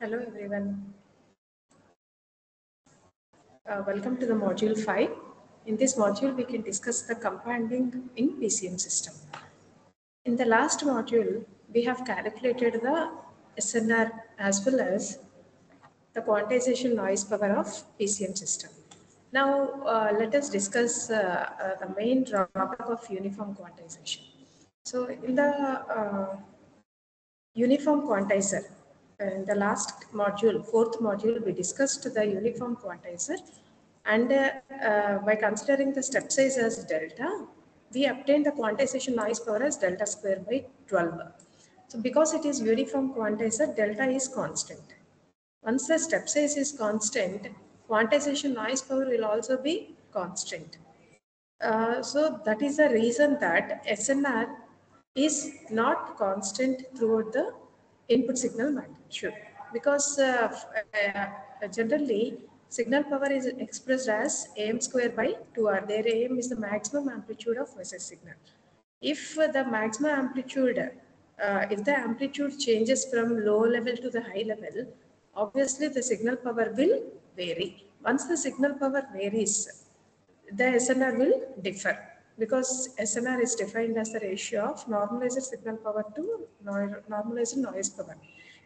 Hello everyone. Welcome to the module 5. In this module, we can discuss the companding in PCM system. In the last module, we have calculated the SNR as well as the quantization noise power of PCM system. Now, let us discuss the main drawback of uniform quantization. So, in the uniform quantizer. In the last module, fourth module, we discussed the uniform quantizer, and by considering the step size as delta, we obtain the quantization noise power as delta square by 12. So because it is uniform quantizer, delta is constant. Once the step size is constant, quantization noise power will also be constant. So that is the reason that SNR is not constant throughout the input signal magnitude, because generally signal power is expressed as AM square by 2R. There AM is the maximum amplitude of message signal. If the maximum amplitude, if the amplitude changes from low level to the high level, obviously the signal power will vary. Once the signal power varies, the SNR will differ, because SNR is defined as the ratio of normalized signal power to normalized noise power.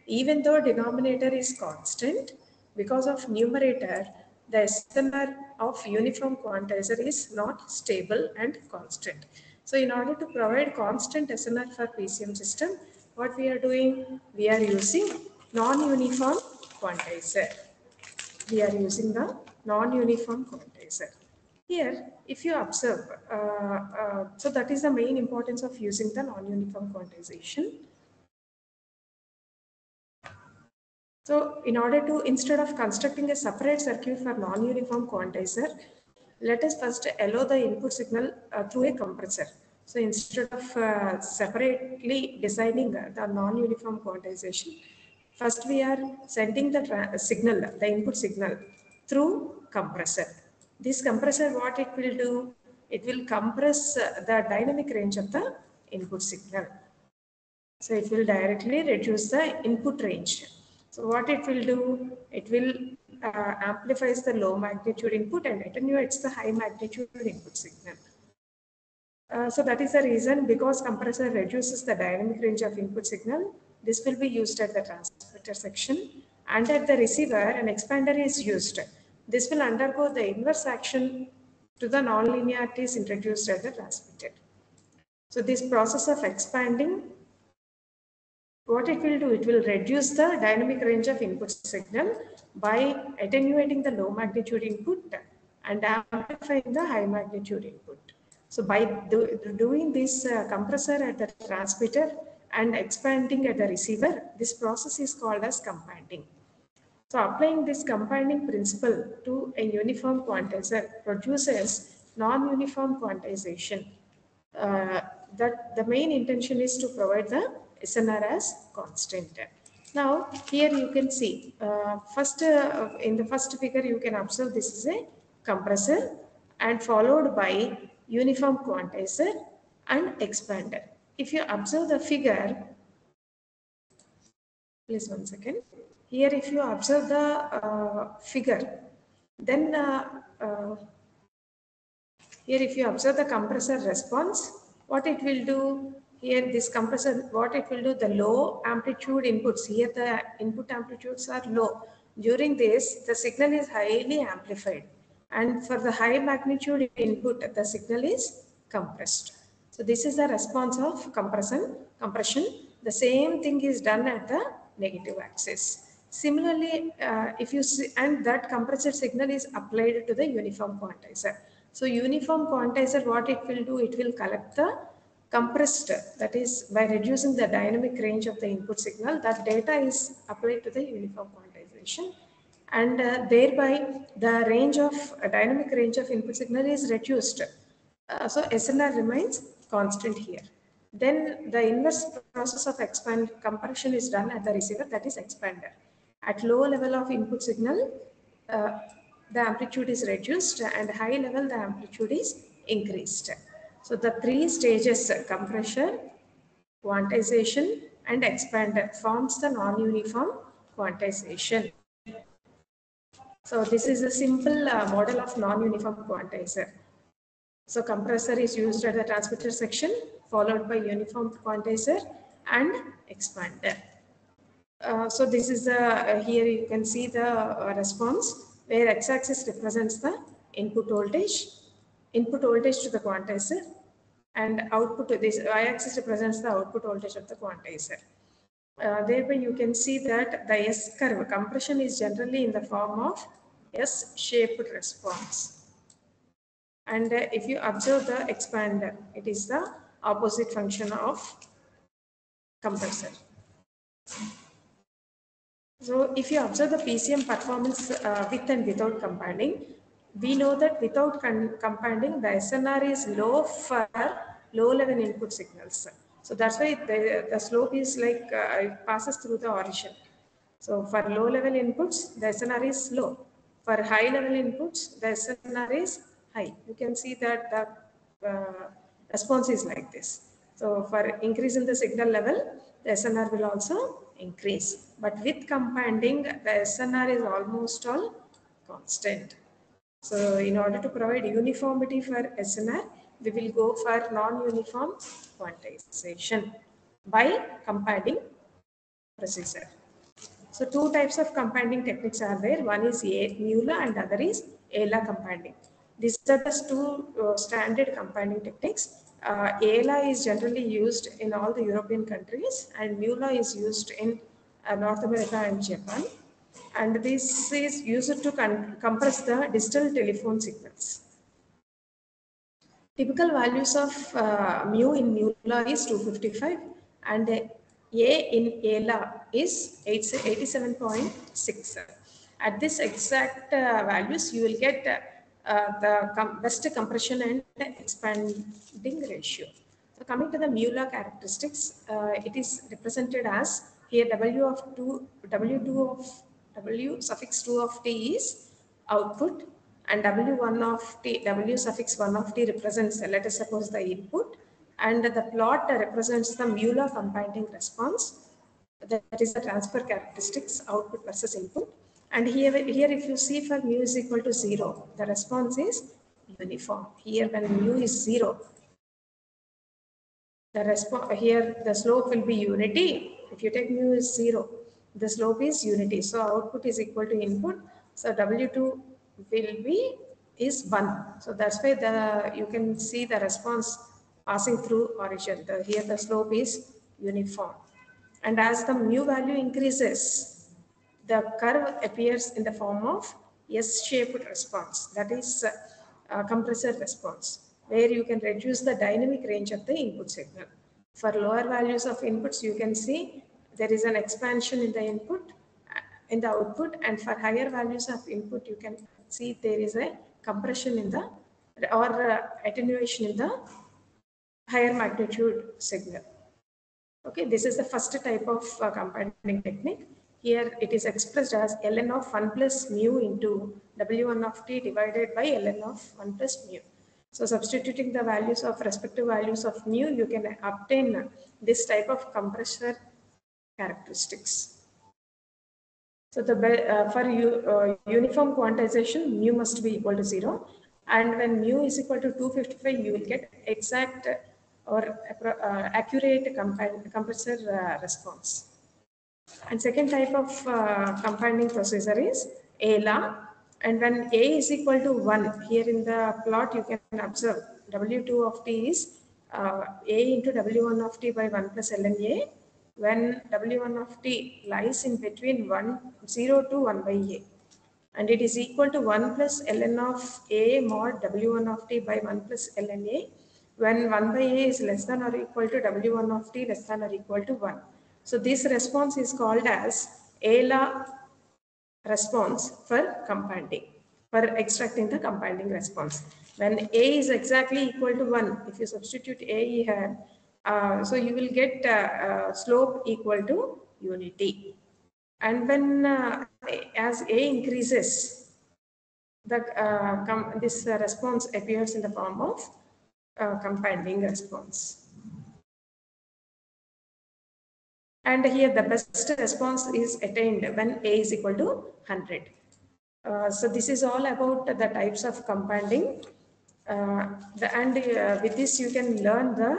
Even though denominator is constant, because of numerator, the SNR of uniform quantizer is not stable and constant. So in order to provide constant SNR for PCM system, what we are doing? We are using non-uniform quantizer. We are using the non-uniform quantizer. Here, if you observe, so that is the main importance of using the non-uniform quantization. So in order to, instead of constructing a separate circuit for non-uniform quantizer, let us first allow the input signal through a compressor. So instead of separately designing the non-uniform quantization, first we are sending the signal, the input signal through compressor. This compressor, what it will do? It will compress the dynamic range of the input signal. So it will directly reduce the input range. So what it will do? It will amplifies the low magnitude input and attenuates the high magnitude input signal. So that is the reason, because compressor reduces the dynamic range of input signal. This will be used at the transmitter section, and at the receiver an expander is used. This will undergo the inverse action to the nonlinearities introduced at the transmitter. So this process of expanding, what it will do? It will reduce the dynamic range of input signal by attenuating the low magnitude input and amplifying the high magnitude input. So by doing this compressor at the transmitter and expanding at the receiver, this process is called as companding. So applying this companding principle to a uniform quantizer produces non-uniform quantization. That the main intention is to provide the SNR as constant. Now here you can see, first in the first figure you can observe this is a compressor and followed by uniform quantizer and expander. If you observe the figure, please 1 second. Here if you observe the figure, then here if you observe the compressor response, what it will do? Here this compressor, what it will do? The low amplitude inputs, here the input amplitudes are low. During this, the signal is highly amplified. And for the high magnitude input, the signal is compressed. So this is the response of compression. The same thing is done at the negative axis. Similarly, if you see, and that compressor signal is applied to the uniform quantizer. So uniform quantizer, what it will do? It will collect the compressed, that is by reducing the dynamic range of the input signal, that data is applied to the uniform quantization, and thereby the range of dynamic range of input signal is reduced. So SNR remains constant here. Then the inverse process of compression is done at the receiver, that is expander. At low level of input signal, the amplitude is reduced, and high level the amplitude is increased. So the three stages, compression, quantization and expander, forms the non-uniform quantization. So this is a simple model of non-uniform quantizer. So compressor is used at the transmitter section, followed by uniform quantizer and expander. So this is the, here you can see the response where x-axis represents the input voltage to the quantizer, and output to this y-axis represents the output voltage of the quantizer. Thereby you can see that the S curve compression is generally in the form of S-shaped response. And if you observe the expander, it is the opposite function of compressor. So if you observe the PCM performance with and without companding, we know that without companding, the SNR is low for low level input signals. So that's why the slope is like it passes through the origin. So for low level inputs, the SNR is low. For high level inputs, the SNR is high. You can see that the response is like this. So for increase in the signal level, the SNR will also increase. But with companding, the SNR is almost all constant. So in order to provide uniformity for SNR, we will go for non-uniform quantization by companding procedure. So two types of companding techniques are there. One is Mueller and other is ELA companding. These are the two standard companding techniques. ELA is generally used in all the European countries and Mueller is used in North America and Japan. And this is used to compress the digital telephone signals. Typical values of mu in Mueller is 255 and A in ELA is 87.6. At this exact values, you will get the best compression and expanding ratio. So coming to the Mueller characteristics, it is represented as here W suffix 2 of T is output and W1 of T, W suffix 1 of T represents, let us suppose, the input, and the plot represents the Mueller companding response. That is the transfer characteristics, output versus input. And here if you see for mu is equal to 0, the response is uniform. Here when mu is 0, the response here the slope will be unity. If you take mu is 0, the slope is unity. So output is equal to input. So W2 will be is 1. So that's why you can see the response passing through origin. Here the slope is uniform. And as the mu value increases, the curve appears in the form of S-shaped response, that is compressor response, where you can reduce the dynamic range of the input signal. For lower values of inputs, you can see there is an expansion in the input, in the output, and for higher values of input, you can see there is a compression in the or attenuation in the higher magnitude signal. Okay, this is the first type of companding technique. Here it is expressed as ln of 1 plus mu into W1 of t divided by ln of 1 plus mu. So substituting the values of respective values of mu, you can obtain this type of compressor characteristics. So for uniform quantization, mu must be equal to 0. And when mu is equal to 255, you will get exact or accurate compressor response. And second type of companding procedure is ELA. And when A is equal to 1, here in the plot you can observe W2 of T is A into W1 of T by 1 plus ln A, when W1 of T lies in between 0 to 1 by A. And it is equal to 1 plus ln of A mod W1 of T by 1 plus ln A, when 1 by A is less than or equal to W1 of T less than or equal to 1. So this response is called as ELA response for companding, for extracting the companding response. When A is exactly equal to 1, if you substitute A here, so you will get slope equal to unity. And when as A increases, this response appears in the form of companding response. And here the best response is attained when A is equal to 100. So this is all about the types of compounding. With this you can learn the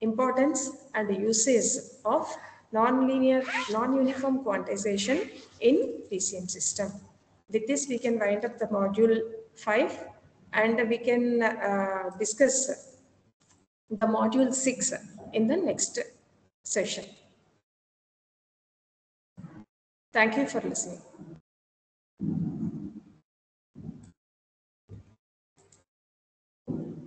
importance and usage of non-linear, non-uniform quantization in PCM system. With this we can wind up the module 5 and we can discuss the module 6 in the next session. Thank you for listening.